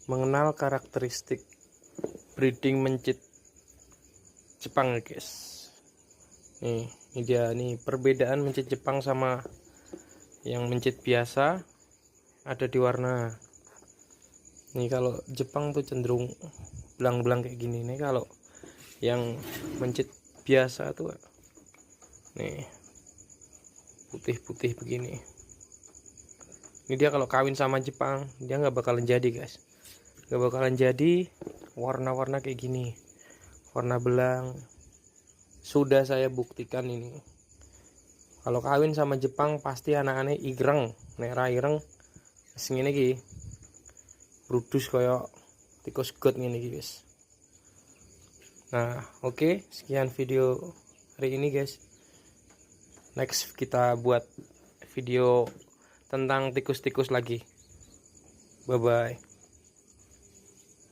mengenal karakteristik breeding mencit Jepang guys. Ini dia nih perbedaan mencit Jepang sama yang mencit biasa ada di warna. Nih kalau Jepang tuh cenderung belang-belang kayak gini nih, kalau yang mencit biasa tuh nih putih-putih begini. Ini dia kalau kawin sama Jepang dia nggak bakalan jadi guys, nggak bakalan jadi warna-warna kayak gini, warna belang. Sudah saya buktikan ini. Kalau kawin sama Jepang pasti anak-anak ireng, nek ra ireng sing ngene iki. Brudus kayak tikus got ngene iki guys. Nah, oke, sekian video hari ini guys. Next kita buat video tentang tikus-tikus lagi. Bye bye.